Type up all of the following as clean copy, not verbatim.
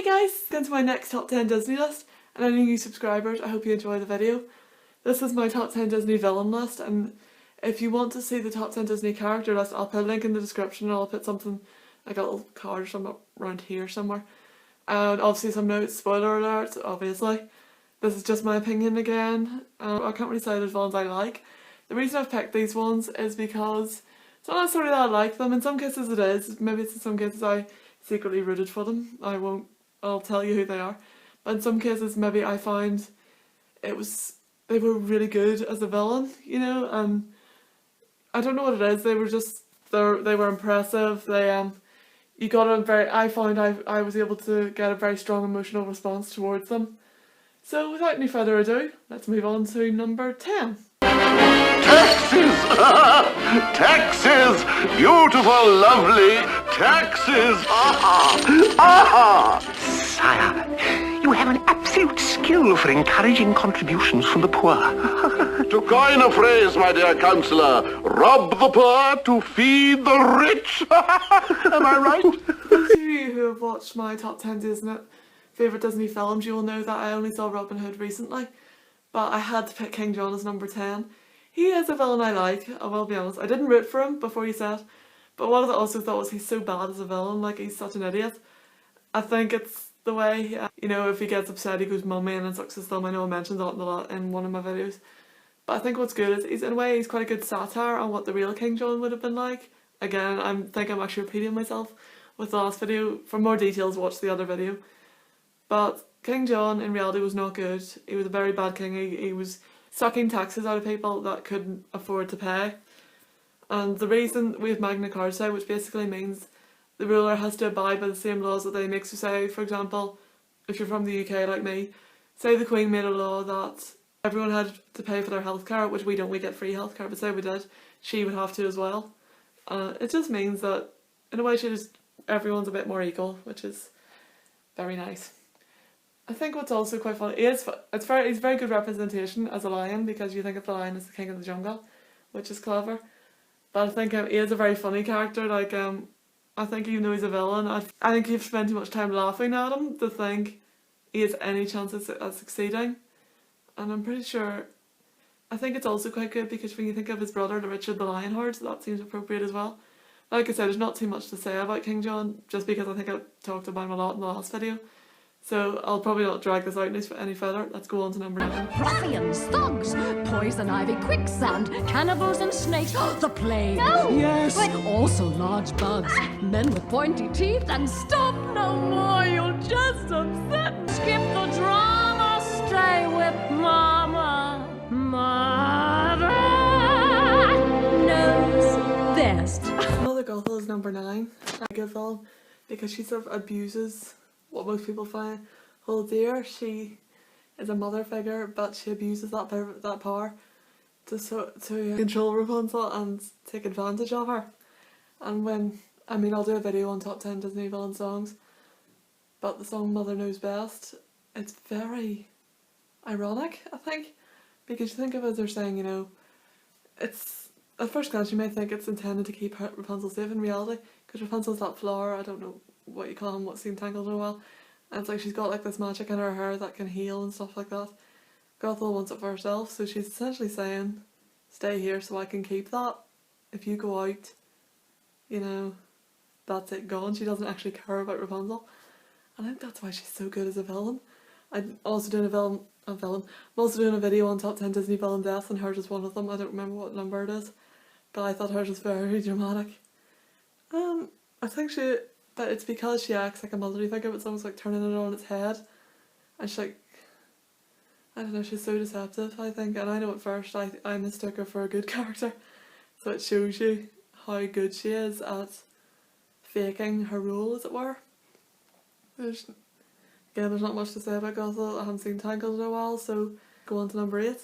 Hey guys, welcome to my next top 10 Disney list, and any new subscribers, I hope you enjoy the video. This is my top 10 Disney villain list, and if you want to see the top 10 Disney character list, I'll put a link in the description, and I'll put something like a little card or something around here somewhere. And obviously some notes, spoiler alert, obviously. This is just my opinion again. I can't really say the villains I like. The reason I've picked these ones is because it's not necessarily that I like them. In some cases it is. Maybe it's in some cases I secretly rooted for them. I'll tell you who they are. But in some cases maybe I found they were really good as a villain, you know, and I don't know what it is. They were impressive. I found I was able to get a very strong emotional response towards them. So without any further ado, let's move on to number 10. Taxes! Taxes! Beautiful, lovely taxes! Sire, you have an absolute skill for encouraging contributions from the poor. To coin a phrase, my dear counsellor, rob the poor to feed the rich. Am I right? Those of you who have watched my top 10 favourite Disney films, you will know that I only saw Robin Hood recently, but I had to pick King John as number 10. He is a villain I like, I will be honest. I didn't root for him before you said, but what I also thought was he's so bad as a villain, like he's such an idiot. I think it's the way, you know, if he gets upset he goes mummy and then sucks his thumb. I know I mentioned that a lot in one of my videos. But I think what's good is in a way he's quite a good satire on what the real King John would have been like. Again, I think I'm actually repeating myself with the last video. For more details, watch the other video. But King John in reality was not good. He was a very bad king. He was sucking taxes out of people that couldn't afford to pay. And the reason we have Magna Carta, which basically means the ruler has to abide by the same laws that they make. So say, for example, if you're from the UK like me, say the Queen made a law that everyone had to pay for their healthcare, which we don't, we get free healthcare, but say we did, she would have to as well. It just means that, in a way, everyone's a bit more equal, which is very nice. I think what's also quite funny, he's very good representation as a lion, because you think of the lion as the king of the jungle, which is clever. But I think he is a very funny character. Like, I think even though he's a villain, I think you've spent too much time laughing at him to think he has any chance at succeeding. And I'm pretty sure, I think it's also quite good because when you think of his brother, the Richard the Lionheart, that seems appropriate as well. Like I said, there's not too much to say about King John, just because I think I talked about him a lot in the last video. So I'll probably not drag this out any further. Let's go on to number 9. Ruffians, thugs, poison ivy, quicksand, cannibals and snakes, the plague. No! Yes, but also large bugs, men with pointy teeth, and stop no more, you'll just upset. Skip the drama, stay with mama. Mother knows best. Another Gothel is number 9. A good villain, because she sort of abuses what most people hold dear. She is a mother figure, but she abuses that power to control Rapunzel and take advantage of her. And I'll do a video on top 10 Disney villain songs, but the song Mother Knows Best, it's very ironic, I think, because you think of it as they're saying, you know, it's, at first glance you may think it's intended to keep Rapunzel safe in reality, because Rapunzel's that flower, I don't know what you call him, what's seen tangled in a while, and it's like she's got like this magic in her hair that can heal and stuff like that. Gothel wants it for herself, so she's essentially saying, stay here so I can keep that. If you go out, you know, that's it, gone. She doesn't actually care about Rapunzel, and I think that's why she's so good as a villain. I'm also doing I'm also doing a video on top 10 Disney villain deaths, and hers is one of them. I don't remember what number it is, but I thought hers was very dramatic. I think but it's because she acts like a motherly figure, but it's almost like turning it on its head. And she's like, I don't know, she's so deceptive, I think. And I know at first I mistook her for a good character. So it shows you how good she is at faking her role, as it were. There's not much to say about Gothel. I haven't seen Tangled in a while, so go on to number 8.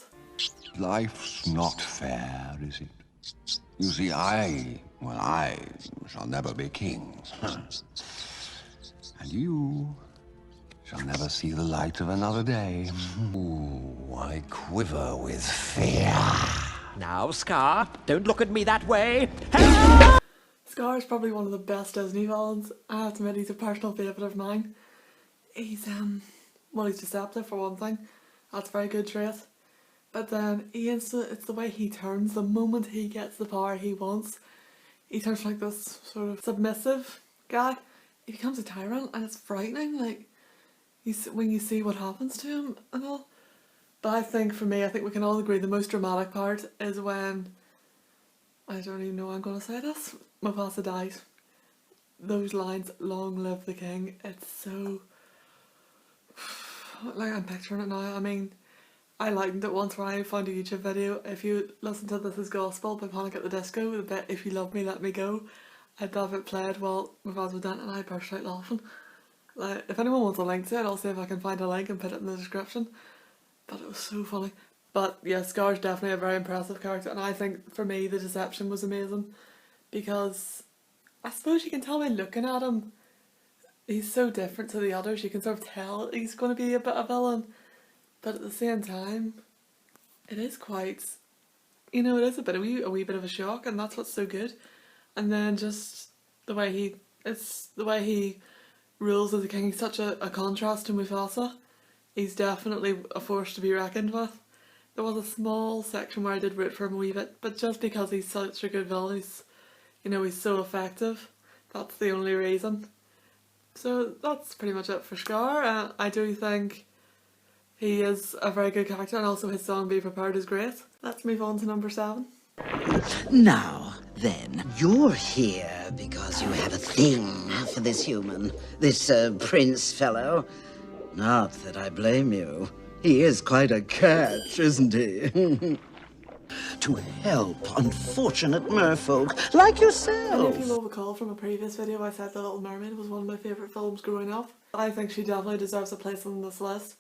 Life's not fair, is it? You see, I shall never be king. And you shall never see the light of another day. Ooh, I quiver with fear. Now, Scar, don't look at me that way. Scar is probably one of the best Disney villains. I have to admit he's a personal favourite of mine. well, he's deceptive for one thing. That's a very good trait. But then it's the way he turns. The moment he gets the power he wants, he turns like this sort of submissive guy. He becomes a tyrant, and it's frightening. Like when you see what happens to him and all. But I think for me, I think we can all agree the most dramatic part is when, I don't even know how I'm going to say this, Mufasa dies. Those lines, "Long live the king," it's so, like, I'm picturing it now. I mean, I likened it once when I found a YouTube video. If you listen to "This Is Gospel" by Panic at the Disco, the bit "If you love me, let me go," I'd have it played while Mufasa was done, and I burst out laughing. Like, if anyone wants a link to it, I'll see if I can find a link and put it in the description. But it was so funny. But yeah, Scar's definitely a very impressive character, and I think for me the deception was amazing, because I suppose you can tell by looking at him, he's so different to the others. You can sort of tell he's going to be a bit of a villain, but at the same time, it is quite, it is a wee bit of a shock, and that's what's so good. And then just the way he rules as a king. He's such a contrast to Mufasa. He's definitely a force to be reckoned with. There was a small section where I did root for him a wee bit, but just because he's such a good villain, he's so effective. That's the only reason. So that's pretty much it for Scar. I do think he is a very good character, and also his song "Be Prepared" is great. Let's move on to number 7. Now, then, you're here because you have a thing for this human, this prince fellow. Not that I blame you. He is quite a catch, isn't he? To help unfortunate merfolk like yourself. And if you will recall from a previous video, I said The Little Mermaid was one of my favourite films growing up. I think she definitely deserves a place on this list.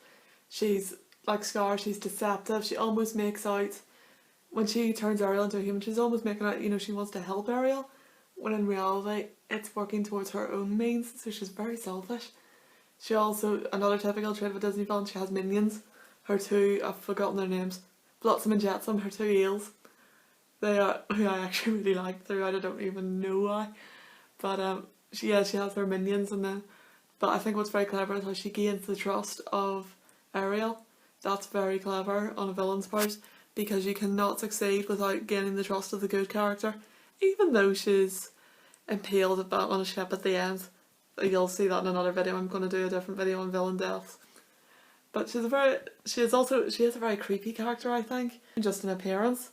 She's, like Scar, she's deceptive. She almost makes out, when she turns Ariel into a human, she's almost making out, she wants to help Ariel, when in reality, it's working towards her own means, so she's very selfish. She also, another typical trait of a Disney villain, she has minions. Her two, I've forgotten their names, Flotsam and Jetsam, her two eels. They are, who I actually really like throughout, I don't even know why. But she has her minions, but I think what's very clever is how she gains the trust of Ariel. That's very clever on a villain's part, because you cannot succeed without gaining the trust of the good character, even though she's impaled on a ship at the end. You'll see that in another video. I'm going to do a different video on villain deaths. But she is a very creepy character, I think, just in appearance.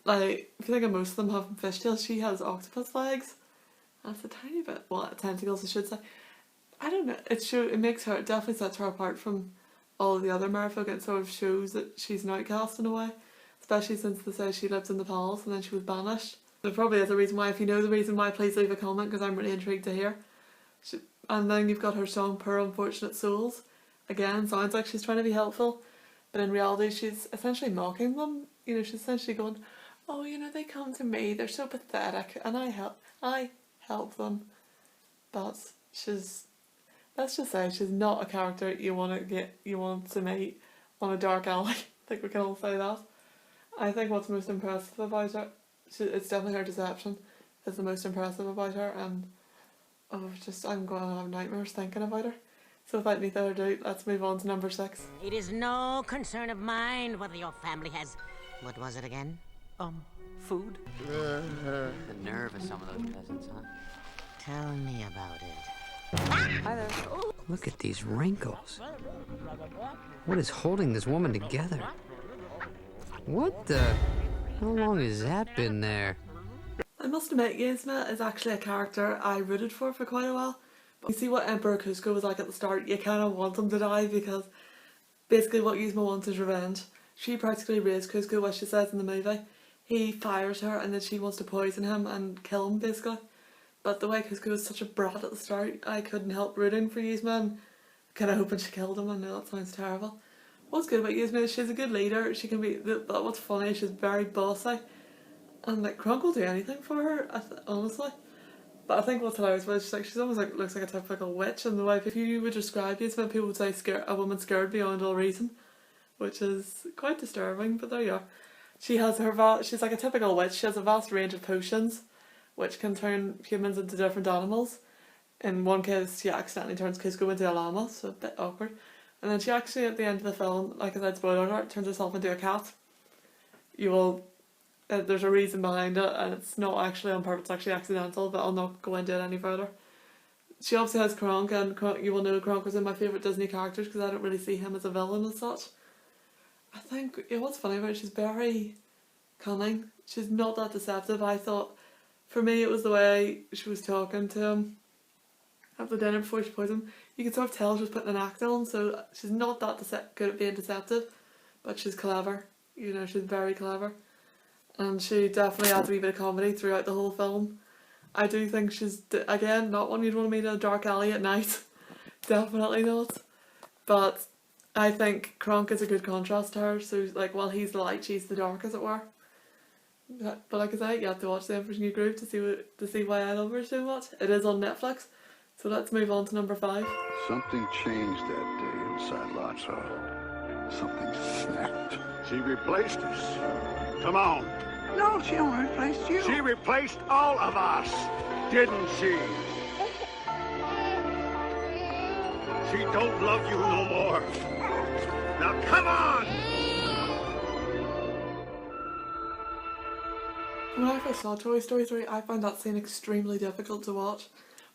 Like, if you think of most of them having fishtails, she has octopus legs. That's a tiny bit, tentacles I should say. I don't know, it definitely sets her apart from all of the other merfolk. It sort of shows that she's an outcast in a way, especially since they say she lives in the palace and then she was banished. There probably is a reason why. If you know the reason why, please leave a comment, because I'm really intrigued to hear. And then you've got her song "Poor Unfortunate Souls." Again, sounds like she's trying to be helpful, but in reality she's essentially mocking them. She's essentially going, "Oh, they come to me, they're so pathetic, and I help them." But let's just say she's not a character you want to meet on a dark alley. I think we can all say that. I think what's most impressive about her, it's definitely her deception is the most impressive about her, and I'm going to have nightmares thinking about her. So without any further ado, let's move on to number 6. It is no concern of mine whether your family has... What was it again? Food? The nerve of some of those peasants, huh? Tell me about it. Hi there. Look at these wrinkles. What is holding this woman together? What the... How long has that been there? I must admit, Yzma is actually a character I rooted for quite a while. But you see what Emperor Cusco was like at the start, you kind of want him to die, because basically what Yzma wants is revenge. She practically raised Cusco, as she says in the movie. He fires her and then she wants to poison him and kill him, basically. But the way Cusco was such a brat at the start, I couldn't help rooting for Yzma and kind of hoping she killed him. I know that sounds terrible. What's good about Yzma is she's a good leader. She can be, but what's funny, she's very bossy. And like, Kronk will do anything for her, honestly. But I think what's hilarious about it, she's almost looks like a typical witch in the way. If you would describe Yzma, people would say a woman scared beyond all reason, which is quite disturbing, but there you are. She has she's like a typical witch. She has a vast range of potions, which can turn humans into different animals. in one case she accidentally turns Cusco into a llama, so a bit awkward. And then she actually, at the end of the film, like I said, spoiler alert, turns herself into a cat. You will, there's a reason behind it, and it's not actually on purpose, it's actually accidental, but I'll not go into it any further. She obviously has Kronk, and you will know Kronk was in my favourite Disney characters because I don't really see him as a villain as such. I think, what's funny about her, she's very cunning. She's not that deceptive. I thought, for me, it was the way she was talking to him at the dinner before she poisoned him. You could sort of tell she was putting an act on, so she's not that good at being deceptive, but she's clever. You know, she's very clever. And she definitely adds a wee bit of comedy throughout the whole film. I do think she's, again, not one you'd want to meet in a dark alley at night. Definitely not. But I think Kronk is a good contrast to her, so like, while he's the light, she's the dark, as it were. But like I say, you have to watch the Emperor's New Groove to see why I love her so much. It is on Netflix, so let's move on to number 5. Something changed that day inside Lotso. Something snapped. She replaced us. Come on. No, she only replaced you. She replaced all of us, didn't she? She don't love you no more. Now come on! When I first saw Toy Story 3, I found that scene extremely difficult to watch,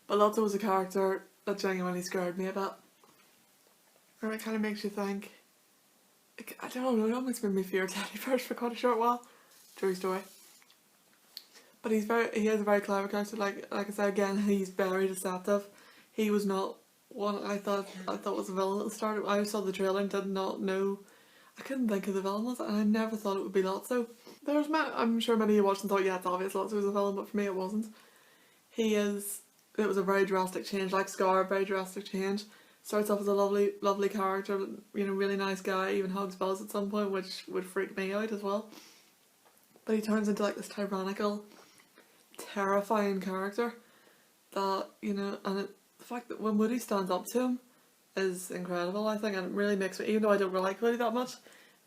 but Lotso was a character that genuinely scared me a bit. And it kind of makes you think, I don't know, it almost made me fear teddy bears for quite a short while. True story. But he is a very clever character. Like I said again, he's very deceptive. He was not one I thought was a villain at the start. I saw the trailer and did not know. I couldn't think of the villain was, and I never thought it would be Lotso. I'm sure many of you watched and thought, yeah, it's obvious Lotso was a villain, but for me it wasn't. It was a very drastic change, like Scar, a very drastic change. Starts off as a lovely character, you know, really nice guy, even hugs Buzz at some point, which would freak me out as well. But he turns into like this tyrannical, terrifying character that, you know, and the fact that when Woody stands up to him is incredible, I think, and it really makes me, even though I don't really like Woody that much, it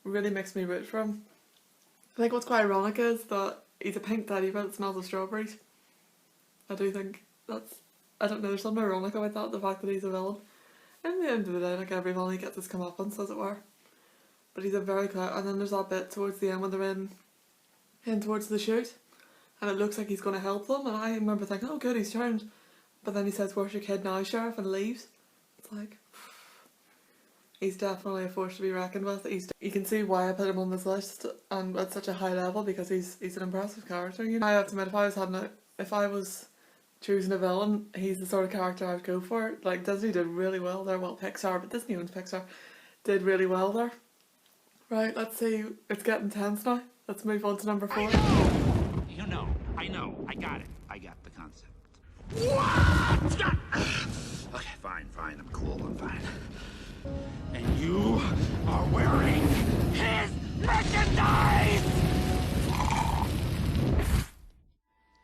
really makes me root for him. I think what's quite ironic is that he's a pink teddy bear that smells of strawberries. I do think I don't know, there's something ironic about that, the fact that he's a villain. And at the end of the day, like every villain, he gets his comeuppance, as it were. But he's a very clever, and then there's that bit towards the end when they're in towards the chute, and it looks like he's going to help them, and I remember thinking, oh good, he's turned. But then he says, where's your kid now, Sheriff, and leaves. It's like, he's definitely a force to be reckoned with. You can see why I put him on this list and at such a high level, because he's an impressive character. You know, I have to admit, if I was choosing a villain, he's the sort of character I'd go for. Like, Disney did really well there. Well, Pixar, but Disney owns Pixar, did really well there. Right, let's see. It's getting tense now. Let's move on to number 4. You know, I know, I got it. I got the concept. What? Okay, fine, I'm cool, I'm fine. And you are wearing his merchandise!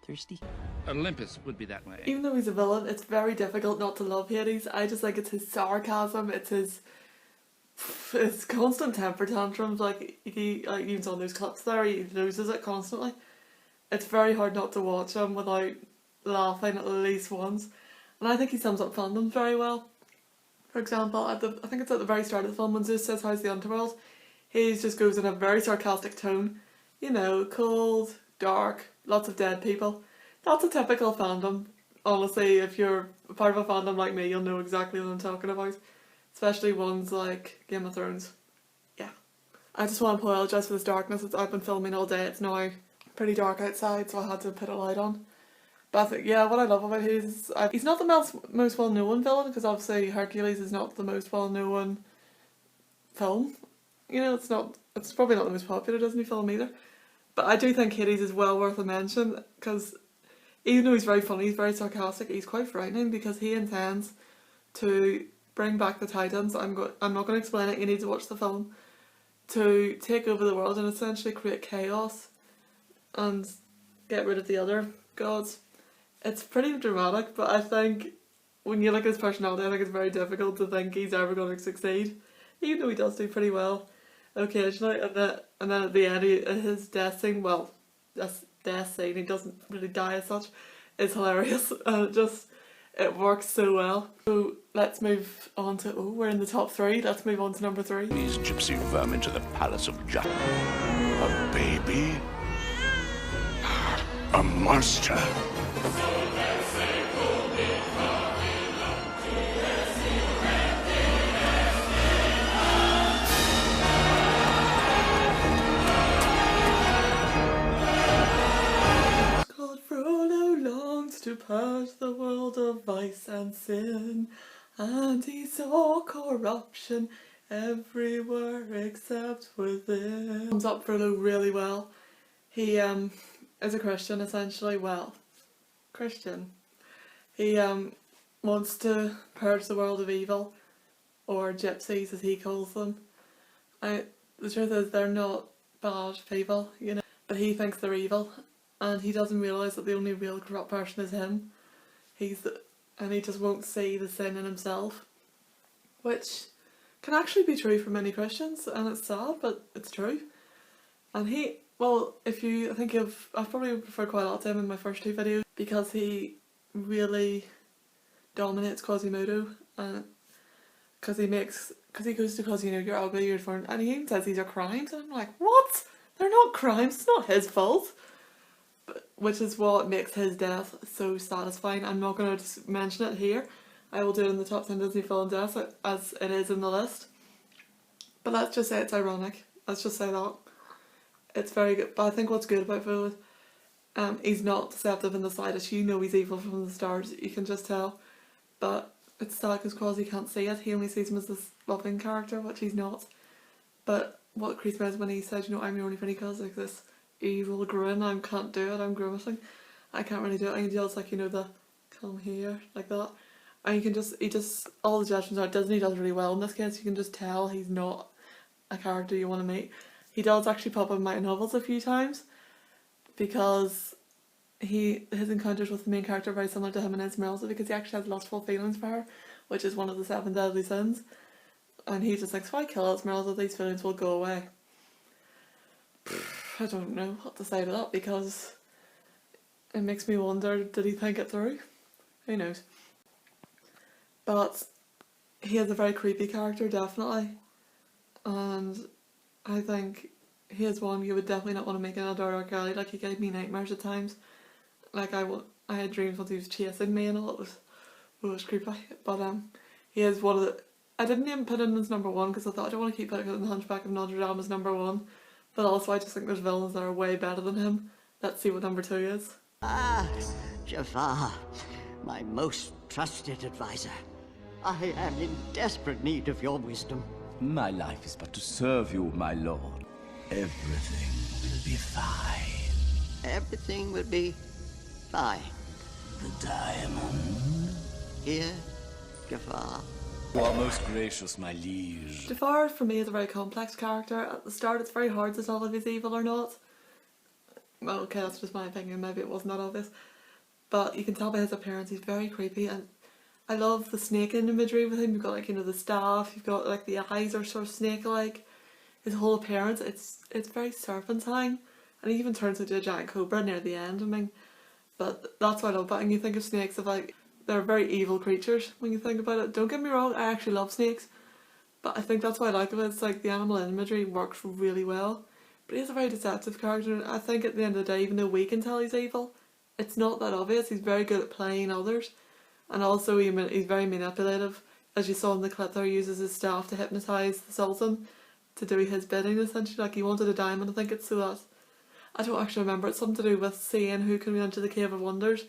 Thirsty? Olympus would be that way. Even though he's a villain, it's very difficult not to love Hades. I just think it's his sarcasm, it's his constant temper tantrums, like even on those clips there, he loses it constantly. It's very hard not to watch him without laughing at least once. And I think he sums up fandom very well. For example, I think it's at the very start of the film when Zeus says, how's the underworld? He just goes in a very sarcastic tone. You know, cold, dark, lots of dead people. That's a typical fandom. Honestly, if you're part of a fandom like me, you'll know exactly what I'm talking about. Especially ones like Game of Thrones. Yeah. I just want to apologise for this darkness. I've been filming all day. It's now pretty dark outside, so I had to put a light on. But I think, yeah, what I love about him is he's not the most well-known villain, because obviously Hercules is not the most well-known film. You know, it's probably not the most popular Disney film either. But I do think Hades is well worth a mention, because even though he's very funny, he's very sarcastic, he's quite frightening, because he intends to bring back the Titans. I'm not going to explain it, you need to watch the film. To take over the world and essentially create chaos and get rid of the other gods. It's pretty dramatic, but I think when you look at his personality, I think it's very difficult to think he's ever going to succeed. Even though he does do pretty well occasionally, and then at the end, his death scene, he doesn't really die as such, is hilarious. It works so well. So let's move on to, oh, we're in the top 3. Let's move on to number 3. These gypsy vermin to the palace of justice. A baby? A monster? God Frollo longs to purge the world of vice and sin, and he saw corruption everywhere except within. Sums up Frollo really well. He is a Christian essentially. Well, Christian. He wants to purge the world of evil, or gypsies as he calls them. The truth is they're not bad people, you know, but he thinks they're evil. And he doesn't realise that the only real corrupt person is him. And he just won't see the sin in himself. Which can actually be true for many Christians, and it's sad, but it's true. And I've probably referred quite a lot to him in my first 2 videos, because he really dominates Quasimodo, and because he goes to Quasimodo, you're ugly, you're foreign, and he even says these are crimes, and I'm like, what? They're not crimes, it's not his fault. Which is what makes his death so satisfying. I'm not going to just mention it here. I will do it in the top 10 Disney film deaths as it is in the list. But let's just say it's ironic. Let's just say that. It's very good. But I think what's good about Frollo, he's not deceptive in the slightest. You know he's evil from the start. You can just tell. But it's sad because Quasi can't see it. He only sees him as this loving character, which he's not. But what creeps me out is when he said, you know, I'm your only friend, because like this evil grin, I can't do it, I'm grimacing. I can't really do it. I can just like, you know, the come here, like that. And you can just, all the judgments are, Disney does really well in this case. You can just tell he's not a character you want to meet. He does actually pop up in my novels a few times, because his encounters with the main character are very similar to him and Esmeralda, because he actually has lustful feelings for her, which is one of the 7 deadly sins. And he just thinks, if I kill Esmeralda, these feelings will go away. I don't know what to say to that, because it makes me wonder, did he think it through? Who knows? But he is a very creepy character, definitely. And I think he is one you would definitely not want to make in a dark alley. Like, he gave me nightmares at times. Like, I had dreams once he was chasing me and all. It was creepy. But he is one of the... I didn't even put him as number 1, because I thought I don't want to keep putting the Hunchback of Notre Dame as number 1. But also I just think there's villains that are way better than him. Let's see what number 2 is. Ah, Jafar, my most trusted advisor. I am in desperate need of your wisdom. My life is but to serve you, my lord. Everything will be fine. Everything will be fine. The diamond? Here, Jafar. You are most gracious, my liege. Jafar, for me, is a very complex character. At the start, it's very hard to tell if he's evil or not. Well, okay, that's just my opinion. Maybe it wasn't that obvious. But you can tell by his appearance, he's very creepy. And I love the snake imagery with him. You've got, like, you know, the staff. You've got, like, the eyes are sort of snake-like. His whole appearance, it's very serpentine. And he even turns into a giant cobra near the end. I mean, but that's what I love about it. And you think of snakes as, like, they're very evil creatures when you think about it. Don't get me wrong, I actually love snakes. But I think that's what I like of it. It's like the animal imagery works really well. But he's a very deceptive character, and I think at the end of the day, even though we can tell he's evil, it's not that obvious. He's very good at playing others. And also he's very manipulative. As you saw in the clip there, he uses his staff to hypnotise the Sultan to do his bidding, essentially. Like, he wanted a diamond, I think it's so that... I don't actually remember. It's something to do with seeing who can get into the Cave of Wonders.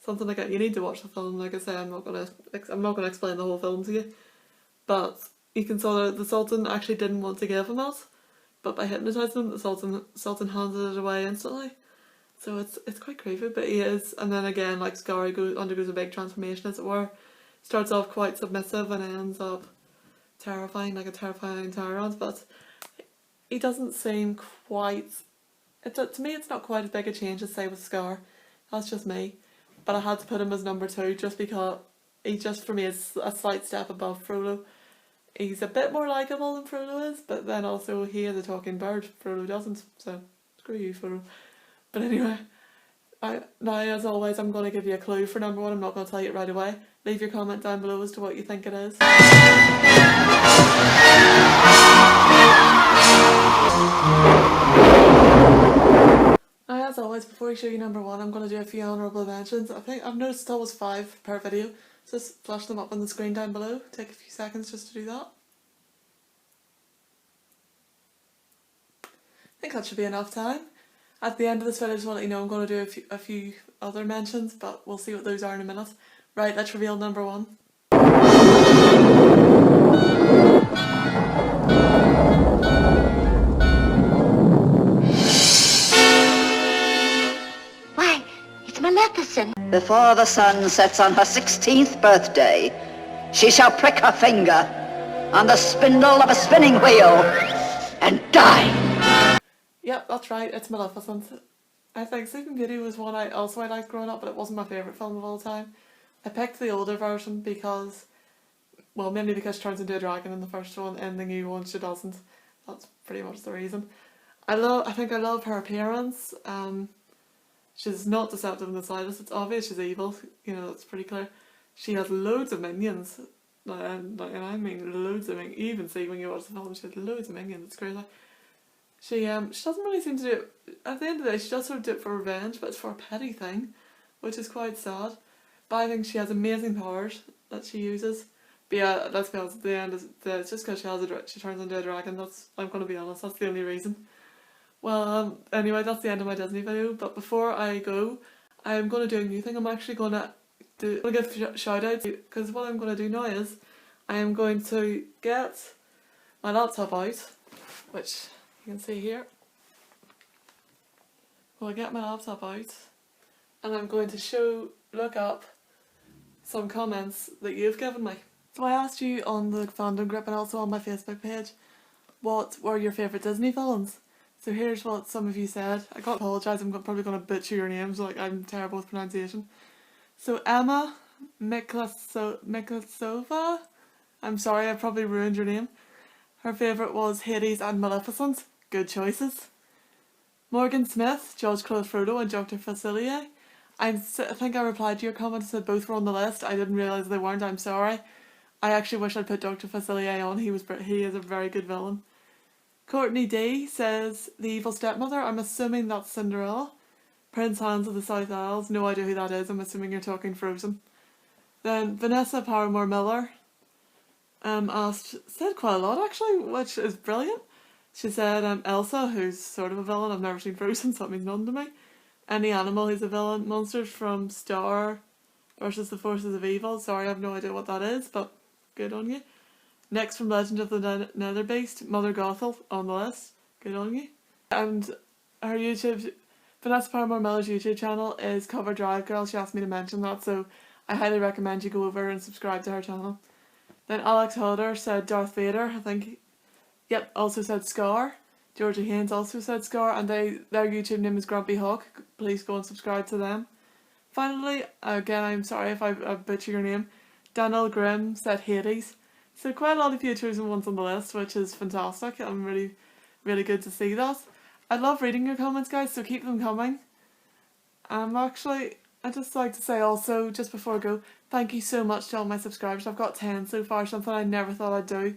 Something like that. You need to watch the film. Like I say, I'm not gonna explain the whole film to you. But you can see that the Sultan actually didn't want to give him it, but by hypnotising him, the Sultan handed it away instantly. So it's quite creepy, but he is. And then again, like Scar undergoes a big transformation, as it were. Starts off quite submissive and ends up terrifying, like a terrifying tyrant. But he doesn't seem quite. To me, it's not quite as big a change as say with Scar. That's just me. But I had to put him as number 2 just because he just, for me, is a slight step above Frollo. He's a bit more likeable than Frollo is, but then also he is a talking bird. Frollo doesn't, so screw you, Frollo. But anyway, Now, as always, I'm going to give you a clue for number one. I'm not going to tell you it right away. Leave your comment down below as to what you think it is. Now, as always, before I show you number one, I'm going to do a few honourable mentions. I think I've noticed there was 5 per video. Just flash them up on the screen down below. Take a few seconds just to do that. I think that should be enough time. At the end of this video, I just want to let you know I'm going to do a few other mentions, but we'll see what those are in a minute. Right, let's reveal number one. Why, it's Maleficent. Before the sun sets on her 16th birthday, she shall prick her finger on the spindle of a spinning wheel and die. Yep, that's right, it's Maleficent. I think Sleeping Beauty was one I liked growing up, but it wasn't my favourite film of all time. I picked the older version because, well, mainly because she turns into a dragon in the first one, and the new one she doesn't. That's pretty much the reason. I think I love her appearance. She's not deceptive in the slightest. It's obvious she's evil, you know, that's pretty clear. She has loads of minions, and I mean loads of minions. You even see when you watch the film, she has loads of minions, it's crazy. She doesn't really seem to do it, at the end of the day, she does sort of do it for revenge, but it's for a petty thing, which is quite sad. But I think she has amazing powers that she uses. But yeah, let's be honest, at the end, it's just because she turns into a dragon, I'm going to be honest, that's the only reason. Well, anyway, that's the end of my Disney video, but before I go, I'm going to do a new thing. I'm actually going to give shout outs, because what I'm going to do now is, I am going to get my laptop out, which you can see here. Well, I get my laptop out and I'm going to look up some comments that you've given me. So I asked you on the fandom group and also on my Facebook page, what were your favourite Disney villains? So here's what some of you said. I gotta apologise, I'm probably going to butcher your names, like I'm terrible with pronunciation. So Emma Miklasova, I'm sorry, I probably ruined your name. Her favourite was Hades and Maleficent. Good choices. Morgan Smith, George Claude Frodo and Dr. Facilier. I think I replied to your comment and said both were on the list. I didn't realise they weren't, I'm sorry. I actually wish I'd put Dr. Facilier on. He is a very good villain. Courtney D says the evil stepmother. I'm assuming that's Cinderella. Prince Hans of the South Isles. No idea who that is. I'm assuming you're talking Frozen. Then Vanessa Paramore Miller said quite a lot actually, which is brilliant. She said Elsa, who's sort of a villain. I've never seen Frozen, so that means nothing to me. Any animal who's a villain. Monsters from Star versus the Forces of Evil. Sorry, I have no idea what that is, but good on you. Next from Legend of the Nether Beast, Mother Gothel on the list. Good on you. And her Vanessa Paramore Miller's YouTube channel is Cover Drive Girl. She asked me to mention that, so I highly recommend you go over and subscribe to her channel. Then Alex Hodder said Darth Vader, I think. Yep, also said Scar. Georgia Haynes also said Scar, and their YouTube name is Grumpy Hawk. Please go and subscribe to them. Finally, again, I'm sorry if I butcher your name, Daniel Grimm said Hades. So quite a lot of you chosen ones on the list, which is fantastic. I'm really, really good to see that. I love reading your comments, guys, so keep them coming. I'd just like to say also, just before I go, thank you so much to all my subscribers. I've got 10 so far, something I never thought I'd do.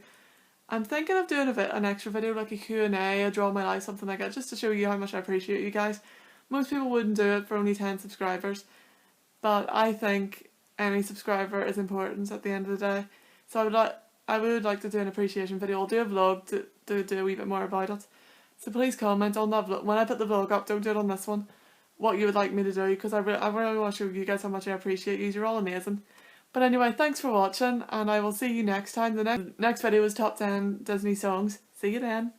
I'm thinking of doing an extra video, like a Q&A, a draw my life, something like that, just to show you how much I appreciate you guys. Most people wouldn't do it for only 10 subscribers, but I think any subscriber is important at the end of the day. So I would like to do an appreciation video. I'll do a vlog to do a wee bit more about it. So please comment on that vlog. When I put the vlog up, don't do it on this one, what you would like me to do, because I really want to show you guys how much I appreciate you. You're all amazing. But anyway, thanks for watching, and I will see you next time. The next video is top 10 Disney songs. See you then.